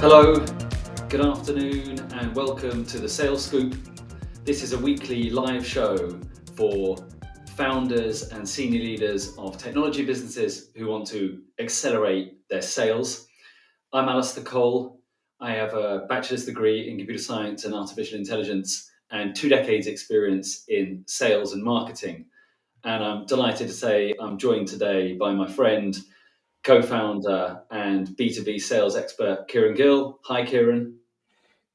Hello, good afternoon, and welcome to the Sales Scoop. This is a weekly live show for founders and senior leaders of technology businesses who want to accelerate their sales. I'm Alistair Cole. I have a bachelor's degree in computer science and artificial intelligence and 2 decades experience in sales and marketing. And I'm delighted to say I'm joined today by my friend, co-founder and B2B sales expert, Kieran Gill. Hi, Kieran.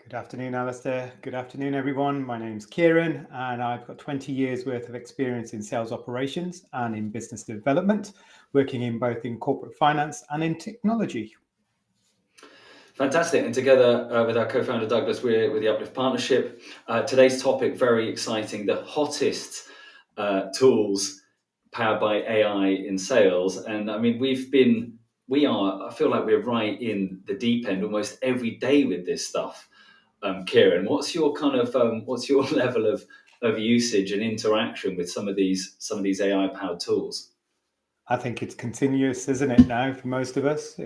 Good afternoon, Alistair. Good afternoon, everyone. My name's Kieran, and I've got 20 years worth of experience in sales operations and in business development, working in both in corporate finance and in technology. Fantastic. And together with our co-founder, Douglas, we're with the Uplift Partnership. Today's topic, very exciting, the hottest tools powered by AI in sales. And I mean, I feel like we're right in the deep end almost every day with this stuff. Kieran, what's your level of usage and interaction with some of these AI powered tools? I think it's continuous, isn't it, now for most of us?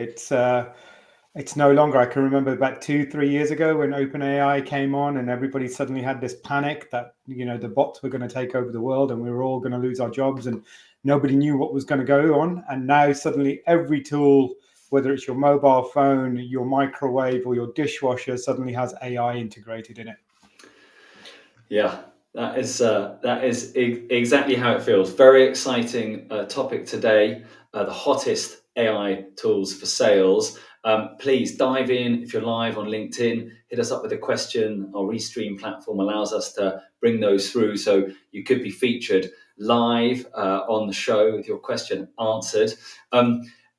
It's no longer. I can remember about 2-3 years ago when OpenAI came on and everybody suddenly had this panic that, the bots were going to take over the world and we were all going to lose our jobs and nobody knew what was going to go on. And now suddenly every tool, whether it's your mobile phone, your microwave or your dishwasher, suddenly has AI integrated in it. Yeah, that is exactly how it feels. Very exciting topic today. The hottest AI tools for sales. Please dive in. If you're live on LinkedIn, hit us up with a question. Our Restream platform allows us to bring those through, so you could be featured live on the show with your question answered.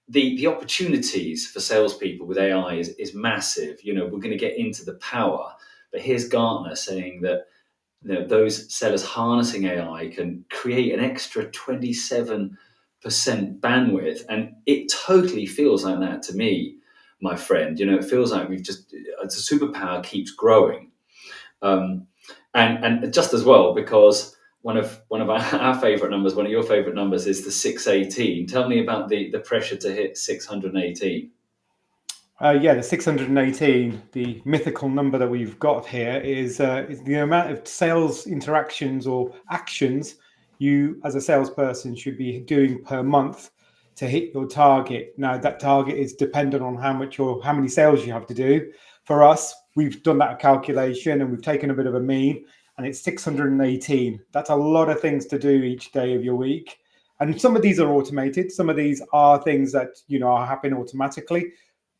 The opportunities for salespeople with AI is massive. We're going to get into the power, but here's Gartner saying that those sellers harnessing AI can create an extra 27% bandwidth. And it totally feels like that to me, my friend. It feels like it's a superpower keeps growing. And just as well, because one of our favorite numbers, one of your favorite numbers is the 618. Tell me about the pressure to hit 618. The 618, the mythical number that we've got here is the amount of sales interactions or actions you as a salesperson should be doing per month to hit your target. Now, that target is dependent on how many sales you have to do. For us, we've done that calculation and we've taken a bit of a mean, and it's 618. That's a lot of things to do each day of your week. And some of these are automated. Some of these are things that, are happening automatically.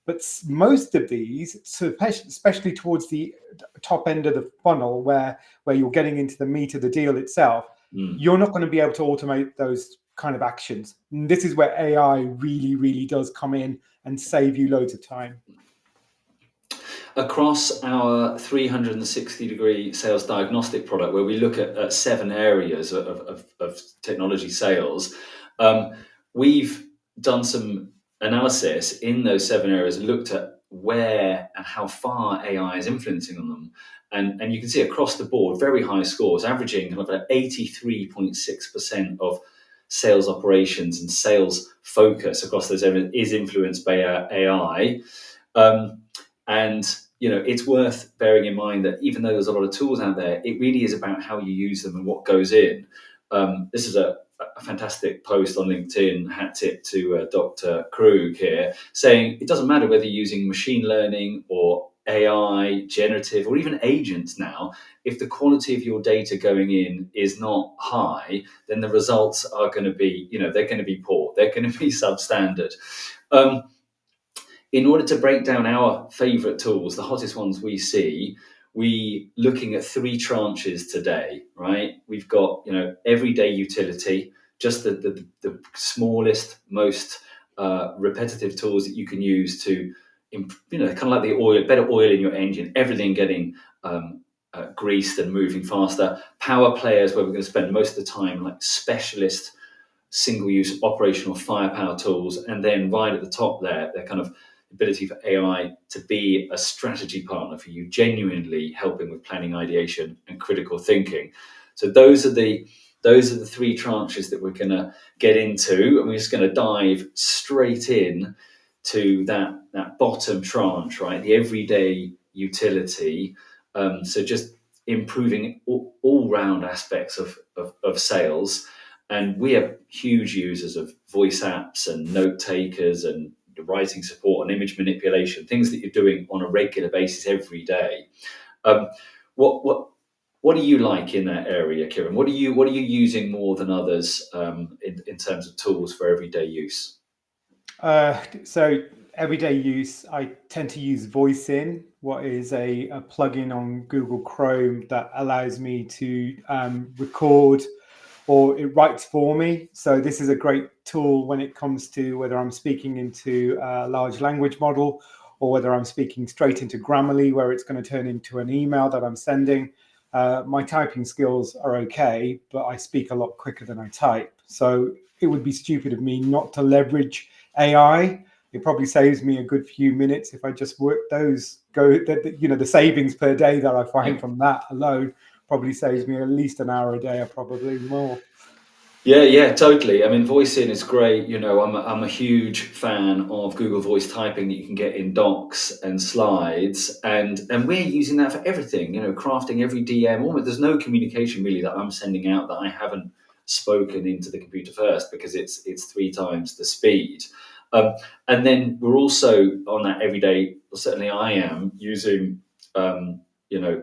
But most of these, especially towards the top end of the funnel, where you're getting into the meat of the deal itself, you're not going to be able to automate those kind of actions. And this is where AI really, really does come in and save you loads of time. Across our 360-degree sales diagnostic product, where we look at 7 areas of technology sales, we've done some analysis in those 7 areas and looked at where and how far AI is influencing on them. And you can see across the board, very high scores, averaging kind of at 83.6% of sales operations and sales focus across those areas is influenced by AI. And it's worth bearing in mind that even though there's a lot of tools out there, it really is about how you use them and what goes in. This is a fantastic post on LinkedIn, hat tip to Dr. Krug here, saying it doesn't matter whether you're using machine learning or AI, generative, or even agents now. If the quality of your data going in is not high, then the results are going to be, they're going to be poor. They're going to be substandard. In order to break down our favorite tools, the hottest ones we see, we looking at 3 tranches today, right? We've got, everyday utility, just the smallest, most repetitive tools that you can use to, kind of like the oil, better oil in your engine, everything getting greased and moving faster. Power players, where we're going to spend most of the time, like specialist single-use operational firepower tools. And then right at the top there, they're kind of ability for AI to be a strategy partner for you, genuinely helping with planning, ideation, and critical thinking. So those are the 3 tranches that we're going to get into, and we're just going to dive straight in to that bottom tranche, right? The everyday utility. So just improving all round aspects of sales. And we have huge users of voice apps and note takers and writing support and image manipulation, things that you're doing on a regular basis every day. Um, what do you like in that area, Kieran? What are you using more than others in terms of tools for everyday use? So everyday use, I tend to use VoiceIn, what is a plugin on Google Chrome that allows me to record, or it writes for me. So this is a great tool when it comes to whether I'm speaking into a large language model or whether I'm speaking straight into Grammarly, where it's going to turn into an email that I'm sending. My typing skills are okay, but I speak a lot quicker than I type. So it would be stupid of me not to leverage AI. It probably saves me a good few minutes if I just work those, the savings per day that I find Yeah. from that alone probably saves me at least an hour a day, or probably more. Yeah, totally. I mean, VoiceIn is great. I'm a huge fan of Google Voice typing that you can get in docs and slides, and we're using that for everything. Crafting every DM. Almost, there's no communication really that I'm sending out that I haven't spoken into the computer first, because it's 3 times the speed. Um, and then we're also on that everyday. Certainly, I am using. Um, you know.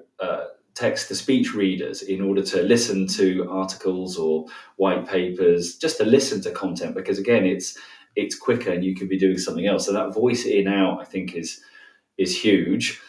Text to speech readers in order to listen to articles or white papers, just to listen to content, because again it's quicker and you can be doing something else. So that voice in out, I think, is huge.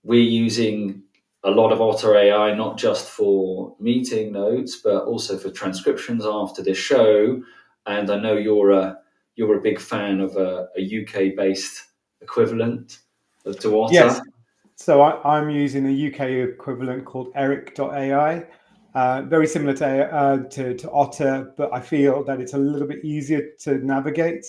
We're using a lot of Otter AI, not just for meeting notes but also for transcriptions after this show. And I know you're a big fan of a UK based equivalent to Yes. Otter. So I'm using a UK equivalent called Eric.ai, very similar to Otter, but I feel that it's a little bit easier to navigate.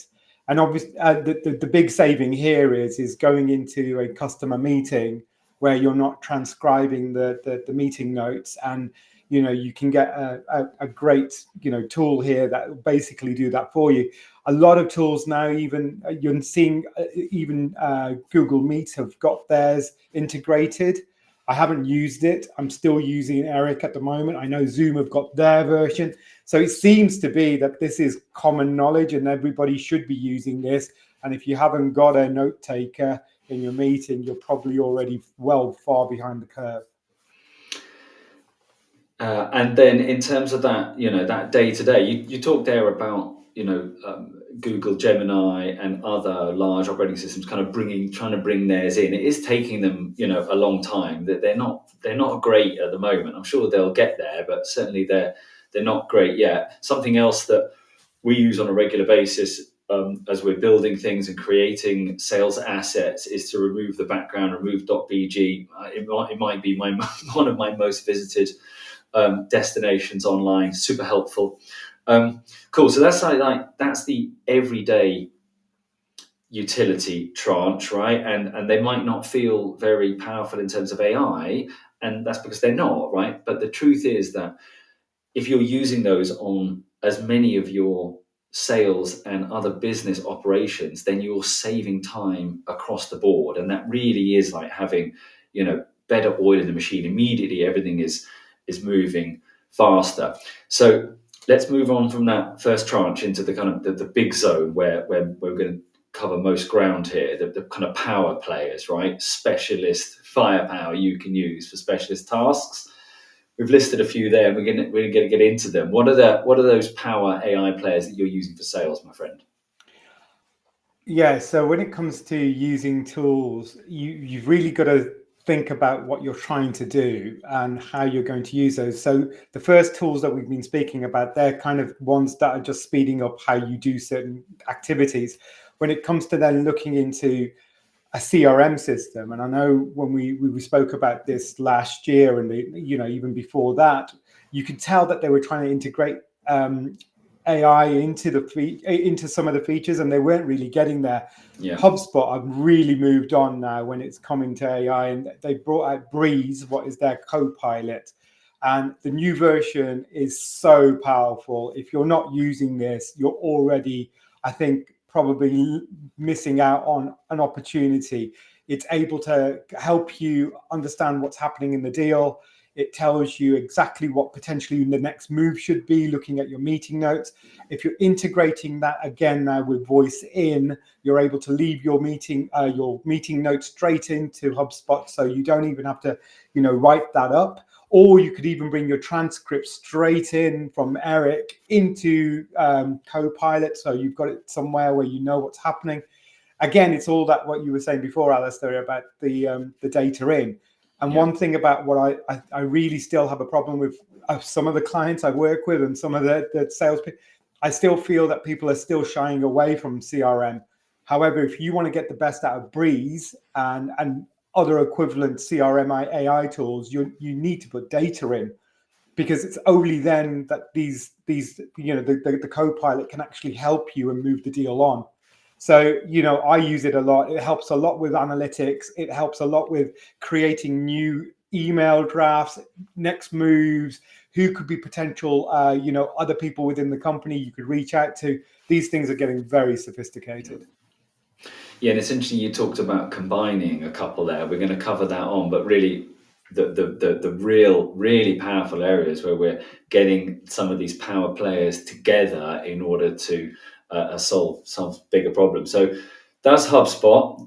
And obviously, the big saving here is going into a customer meeting where you're not transcribing the meeting notes, and you can get a great tool here that will basically do that for you. A lot of tools now, even you're seeing, even Google Meet have got theirs integrated. I haven't used it. I'm still using Eric at the moment. I know Zoom have got their version. So it seems to be that this is common knowledge and everybody should be using this. And if you haven't got a note taker in your meeting, you're probably already well far behind the curve. And then in terms of that, that day to day, you talked there about, Google Gemini and other large operating systems kind of trying to bring theirs in. It is taking them, a long time. That they're not great at the moment. I'm sure they'll get there, but certainly they're not great yet. Something else that we use on a regular basis, as we're building things and creating sales assets, is to remove the background, remove .bg. It might be one of my most visited destinations online. Super helpful. Cool. So that's the everyday utility tranche, right? And they might not feel very powerful in terms of AI, and that's because they're not, right? But the truth is that if you're using those on as many of your sales and other business operations, then you're saving time across the board. And that really is like having, better oil in the machine. Immediately everything is moving faster. So let's move on from that first tranche into the kind of the big zone where we're going to cover most ground here, the kind of power players, right? Specialist firepower you can use for specialist tasks. We've listed a few there, and we're going to get into them. What are those power AI players that you're using for sales, my friend? Yeah, so when it comes to using tools, you've really got to think about what you're trying to do and how you're going to use those. So the first tools that we've been speaking about, they're kind of ones that are just speeding up how you do certain activities. When it comes to then looking into a CRM system, and I know when we spoke about this last year, and even before that, you could tell that they were trying to integrate AI into some of the features, and they weren't really getting there. Yeah. HubSpot have really moved on now when it's coming to AI, and they brought out Breeze, what is their co-pilot, and the new version is so powerful. If you're not using this, you're already, I think, probably missing out on an opportunity. It's able to help you understand what's happening in the deal. It tells you exactly what potentially the next move should be, looking at your meeting notes. If you're integrating that again now with voice in, you're able to leave your meeting notes straight into HubSpot, so you don't even have to, write that up. Or you could even bring your transcript straight in from Eric into Copilot, so you've got it somewhere where you know what's happening. Again, it's all that what you were saying before, Alistair, about the data in. And one thing about what I really still have a problem with some of the clients I work with and some of the sales people, I still feel that people are still shying away from CRM. However, if you want to get the best out of Breeze and other equivalent CRM AI tools, you need to put data in, because it's only then that these the Copilot can actually help you and move the deal on. So, I use it a lot. It helps a lot with analytics. It helps a lot with creating new email drafts, next moves, who could be potential, other people within the company you could reach out to. These things are getting very sophisticated. Yeah, and essentially you talked about combining a couple there. We're going to cover that on, but really the really powerful areas where we're getting some of these power players together in order to solve bigger problems. So that's HubSpot.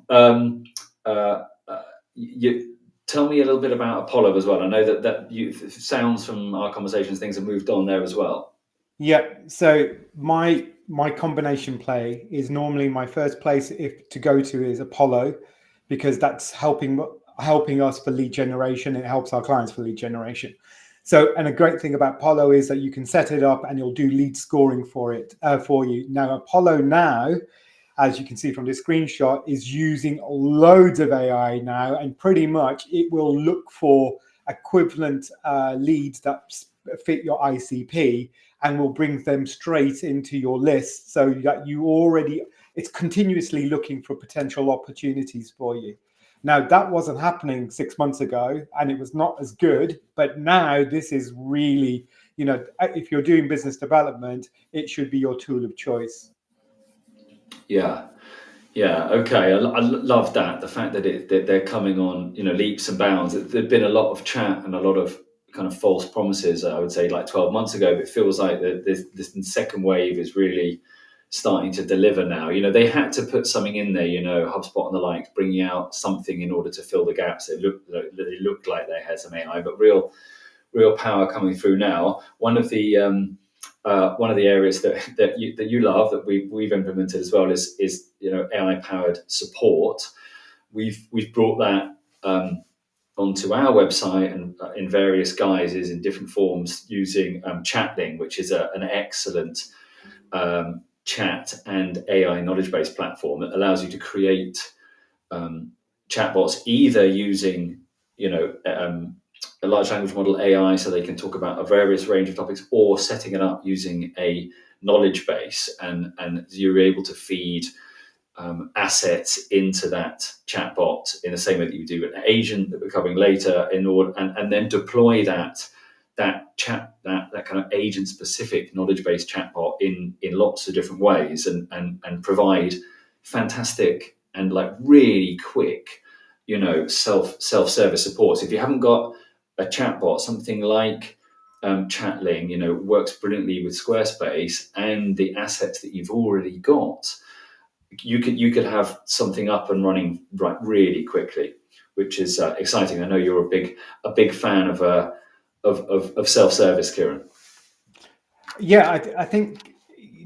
You tell me a little bit about Apollo as well. I know that sounds from our conversations, things have moved on there as well. Yeah. So my combination play is normally my first place to go to is Apollo, because that's helping us for lead generation. It helps our clients for lead generation. So, and a great thing about Apollo is that you can set it up and it'll do lead scoring for you. Now, Apollo now, as you can see from this screenshot, is using loads of AI now, and pretty much it will look for equivalent leads that fit your ICP and will bring them straight into your list, so that it's continuously looking for potential opportunities for you. Now, that wasn't happening 6 months ago, and it was not as good, but now this is really, if you're doing business development, it should be your tool of choice. Yeah. Yeah, okay. I love that. The fact that they're coming on, leaps and bounds. There'd been a lot of chat and a lot of kind of false promises, I would say, like 12 months ago. But it feels like this second wave is really starting to deliver now. They had to put something in there, HubSpot and the like, bringing out something in order to fill the gaps. They looked like they had some AI, but real power coming through now. One of the areas that you love, that we've implemented as well, is AI powered support. We've brought that onto our website and in various guises in different forms using Chatling, which is an excellent chat and AI knowledge base platform that allows you to create chatbots either using a large language model AI, so they can talk about a various range of topics, or setting it up using a knowledge base, and you're able to feed assets into that chatbot in the same way that you do an agent that we're covering later, in order and then deploy that kind of agent specific knowledge based chatbot in lots of different ways, and provide fantastic and like really quick self-service support. So if you haven't got a chatbot, something like Chatling, works brilliantly with Squarespace and the assets that you've already got. You could have something up and running really quickly, which is exciting. I know you're a big fan of self-service, Kieran. Yeah, I think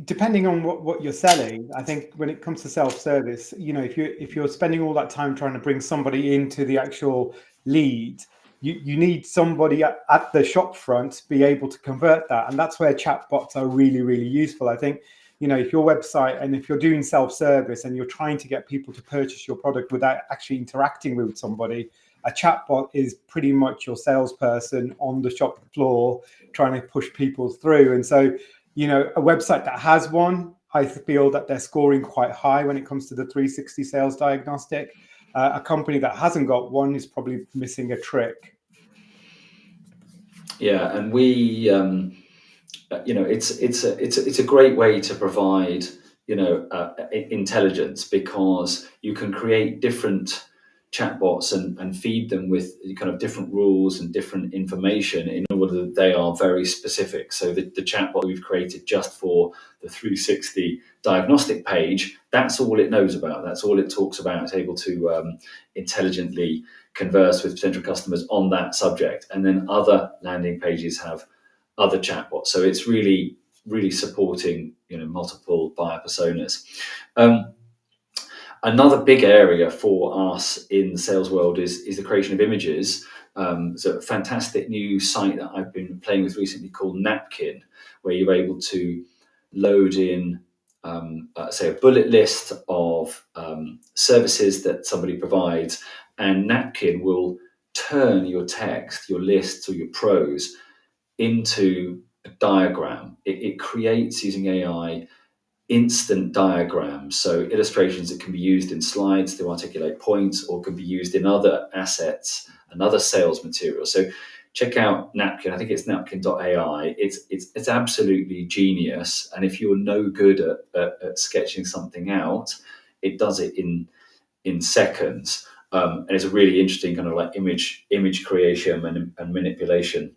depending on what you're selling, I think when it comes to self-service, if you're spending all that time trying to bring somebody into the actual lead, you need somebody at the shop front to be able to convert that, and that's where chatbots are really, really useful. I think if your website, and if you're doing self-service and you're trying to get people to purchase your product without actually interacting with somebody, a chatbot is pretty much your salesperson on the shop floor trying to push people through. And so, a website that has one, I feel that they're scoring quite high when it comes to the 360 sales diagnostic. A company that hasn't got one is probably missing a trick. Yeah, and we, it's a great way to provide intelligence, because you can create different chatbots and feed them with kind of different rules and different information in order that they are very specific. So the chatbot we've created just for the 360 diagnostic page, that's all it knows about. That's all it talks about. It's able to intelligently converse with potential customers on that subject. And then other landing pages have other chatbots. So it's really, really supporting multiple buyer personas. Another big area for us in the sales world is the creation of images. There's a fantastic new site that I've been playing with recently called Napkin, where you're able to load in, say, a bullet list of services that somebody provides, and Napkin will turn your text, your lists, or your prose into a diagram. It creates, using AI, instant diagrams, so illustrations that can be used in slides to articulate points, or can be used in other assets and other sales materials. So check out Napkin. I think it's napkin.ai. It's absolutely genius. And if you're no good at sketching something out, it does it in seconds. And it's a really interesting kind of like image creation and manipulation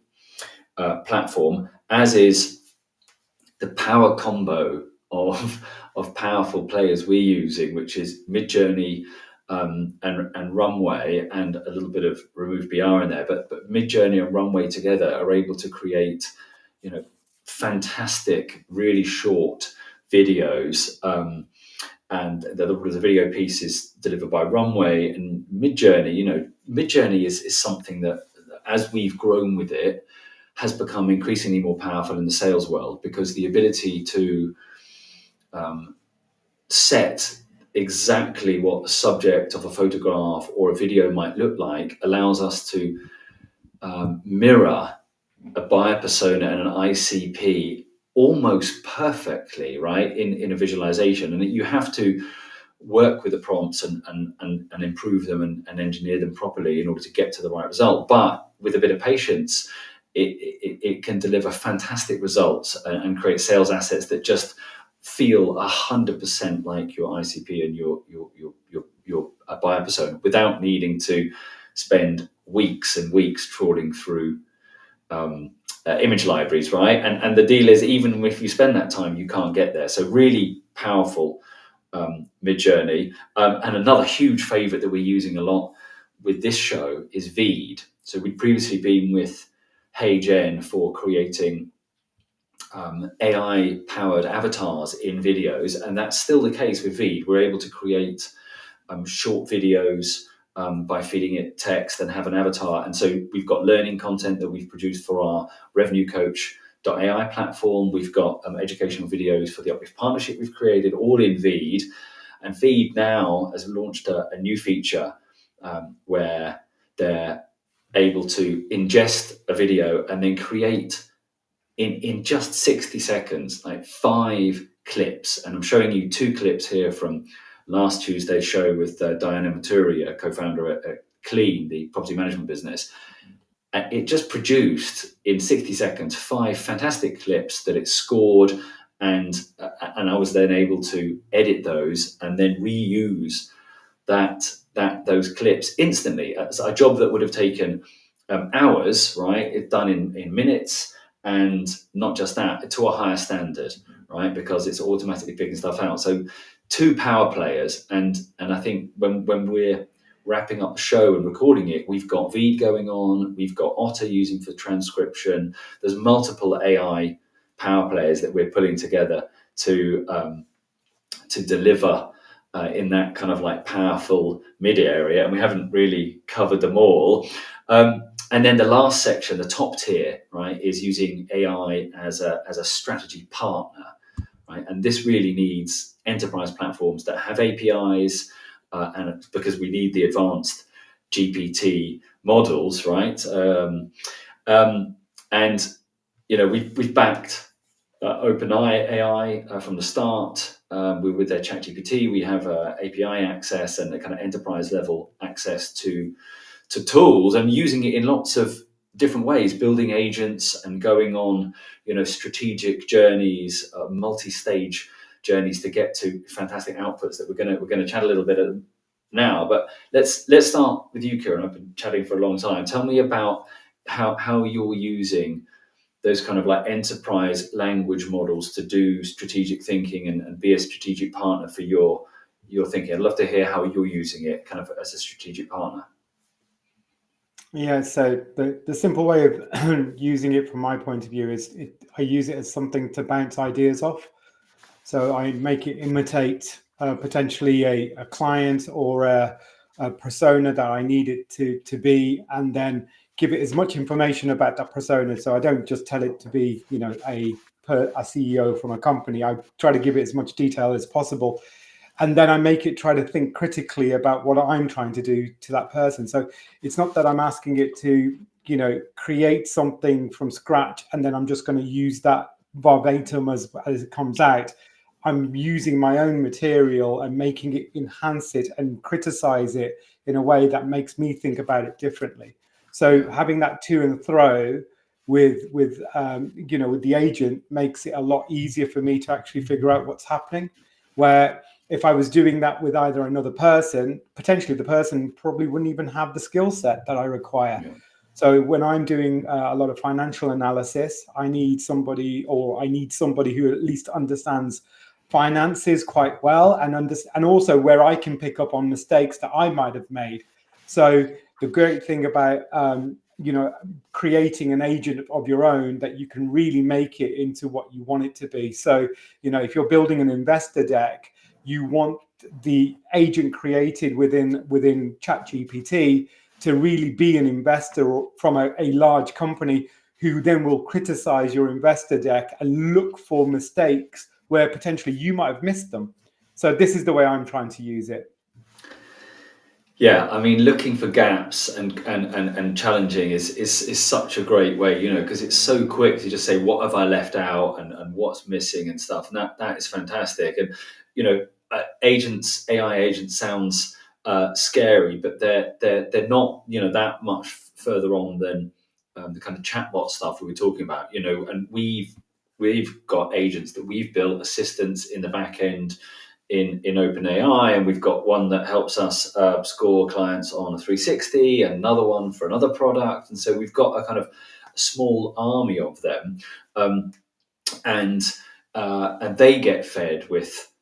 platform, as is the power combo of powerful players we're using, which is Midjourney and Runway, and a little bit of Remove BR in there. But Midjourney and Runway together are able to create, fantastic, really short videos. And the video piece is delivered by Runway and Midjourney. Midjourney is something that, as we've grown with it, has become increasingly more powerful in the sales world, because the ability to set exactly what the subject of a photograph or a video might look like allows us to mirror a buyer persona and an ICP almost perfectly, right, in a visualization. And you have to work with the prompts and improve them and engineer them properly in order to get to the right result. But with a bit of patience, it can deliver fantastic results and create sales assets that just feel 100% like your ICP and your buyer persona, without needing to spend weeks and weeks trawling through image libraries, right? And the deal is, even if you spend that time, you can't get there. So really powerful Midjourney. And another huge favorite that we're using a lot with this show is Veed. So we'd previously been with HeyGen for creating AI-powered avatars in videos, and that's still the case with Veed. We're able to create short videos by feeding it text and have an avatar. And so we've got learning content that we've produced for our Revenue Coach AI platform. We've got educational videos for the Uplift partnership we've created, all in Veed. And Veed now has launched a new feature where they're able to ingest a video and then create in just 60 seconds, like 5 clips. And I'm showing you 2 clips here from last Tuesday's show with Diana Maturi, a co-founder at Clean, the property management business. And it just produced in 60 seconds 5 fantastic clips that it scored, and I was then able to edit those and then reuse those clips instantly. It's a job that would have taken hours, right? It's done in minutes. And not just that, to a higher standard, right? Because it's automatically picking stuff out. So 2 power players, and I think when we're wrapping up the show and recording it, we've got Veed going on, we've got Otter using for transcription. There's multiple AI power players that we're pulling together to deliver in that kind of like powerful mid area, and we haven't really covered them all. And then the last section, the top tier, right, is using AI as a strategy partner, right? And this really needs enterprise platforms that have APIs, and because we need the advanced GPT models, right? And we've backed OpenAI from the start. We're with their ChatGPT. We have API access and a kind of enterprise level access to tools, and using it in lots of different ways, building agents and going on, strategic journeys, multi-stage journeys to get to fantastic outputs that we're going to chat a little bit now. But let's start with you, Kieran. I've been chatting for a long time. Tell me about how you're using those kind of like enterprise language models to do strategic thinking and be a strategic partner for your thinking. I'd love to hear how you're using it kind of as a strategic partner. Yeah, so the simple way of using it from my point of view is I use it as something to bounce ideas off. So I make it imitate potentially a client or a persona that I need it to be, and then give it as much information about that persona. So I don't just tell it to be, a CEO from a company. I try to give it as much detail as possible, and then I make it try to think critically about what I'm trying to do to that person. So it's not that I'm asking it to, create something from scratch and then I'm just going to use that verbatim as it comes out. I'm using my own material and making it enhance it and criticize it in a way that makes me think about it differently. So having that to and fro with the agent makes it a lot easier for me to actually figure out what's happening. Where if I was doing that with either another person, potentially the person probably wouldn't even have the skill set that I require. Yeah. So when I'm doing a lot of financial analysis, I need somebody who at least understands finances quite well and also where I can pick up on mistakes that I might have made. So the great thing about creating an agent of your own, that you can really make it into what you want it to be. So if you're building an investor deck, you want the agent created within ChatGPT to really be an investor from a large company, who then will criticize your investor deck and look for mistakes where potentially you might have missed them. So this is the way I'm trying to use it. Yeah, I mean, looking for gaps and challenging is such a great way, because it's so quick to just say, what have I left out and what's missing and stuff. And that is fantastic. And, AI agents sounds scary, but they're not, that much further on than the kind of chatbot stuff we were talking about, and we've got agents that we've built, assistants in the back end in OpenAI, and we've got one that helps us score clients on a 360, and another one for another product, and so we've got a kind of small army of them, and they get fed with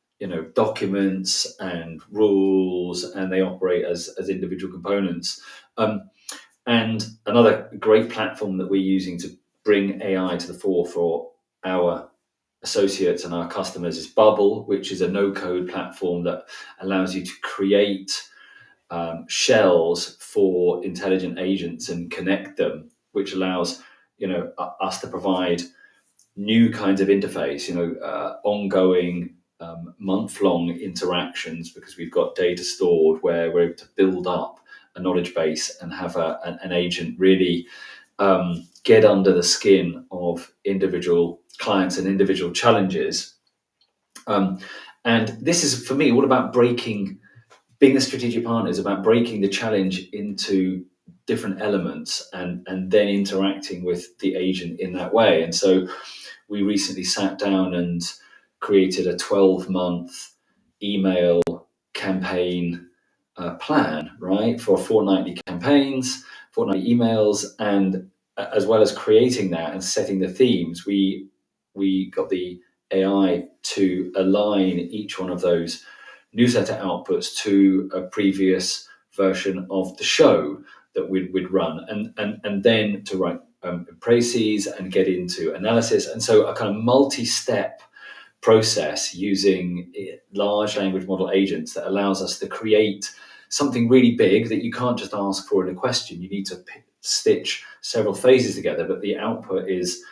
documents and rules, and they operate as individual components. And another great platform that we're using to bring AI to the fore for our associates and our customers is Bubble, which is a no-code platform that allows you to create shells for intelligent agents and connect them, which allows us to provide new kinds of interface, ongoing month-long interactions, because we've got data stored where we're able to build up a knowledge base and have an agent really get under the skin of individual clients and individual challenges. And this is, for me, all about being a strategic partner is about breaking the challenge into different elements and then interacting with the agent in that way. And so we recently sat down and created a 12-month email campaign plan, right, for fortnightly campaigns, fortnightly emails, and as well as creating that and setting the themes, we got the AI to align each one of those newsletter outputs to a previous version of the show that we'd run, and then to write précis and get into analysis, and so a kind of multi-step process using large language model agents that allows us to create something really big that you can't just ask for in a question. You need to stitch several phases together, but the output is,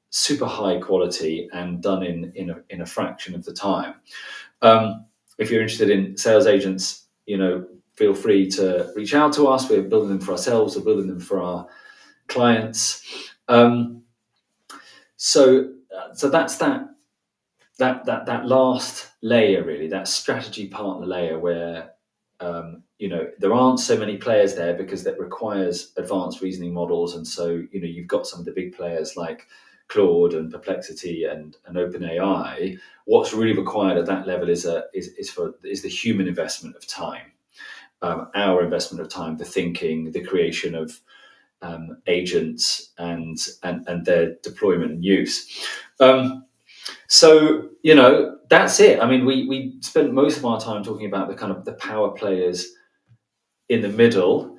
super high quality and done in a fraction of the time. If you're interested in sales agents, feel free to reach out to us. We're building them for ourselves, we're building them for our clients. So that's that last layer, really, that strategy partner layer, where there aren't so many players there because that requires advanced reasoning models, and so you've got some of the big players like Claude and Perplexity and OpenAI, what's really required at that level is the human investment of time, our investment of time, the thinking, the creation of agents and their deployment and use. So that's it. I mean, we spent most of our time talking about the kind of the power players in the middle.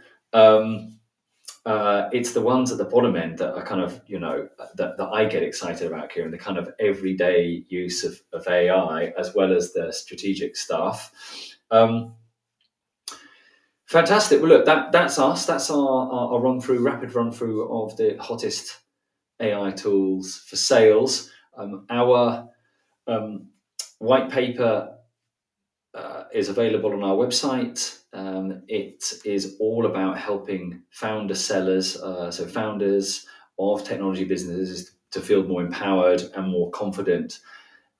It's the ones at the bottom end that are kind of that I get excited about, Kieran, the kind of everyday use of AI as well as the strategic stuff. Fantastic. Well, look, that's us. That's our rapid run through of the hottest AI tools for sales. Our white paper is available on our website. It is all about helping sellers, so founders of technology businesses, to feel more empowered and more confident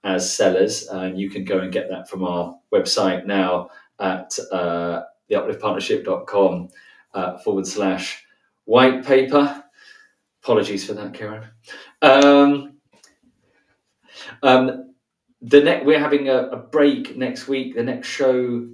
as sellers. And you can go and get that from our website now at theupliftpartnership.com /white paper. Apologies for that, Kieran. We're having a break next week. The next show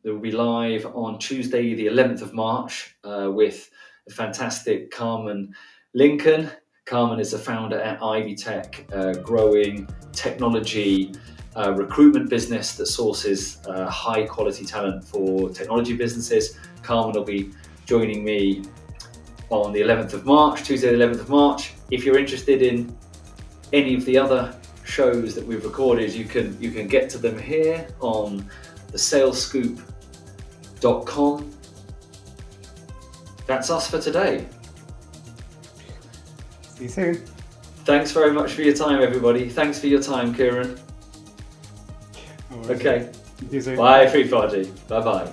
that will be live on Tuesday, the 11th of March, with the fantastic Carmen Lincoln. Carmen is the founder at Ivy Tech, growing technology recruitment business that sources high quality talent for technology businesses. Carmen will be joining me on the 11th of March, Tuesday the 11th of March. If you're interested in any of the other shows that we've recorded, you can get to them here on thesalescoop.com. That's us for today. See you soon. Thanks very much for your time, everybody. Thanks for your time, Kieran. Okay. See you soon. Bye, everybody. Bye-bye.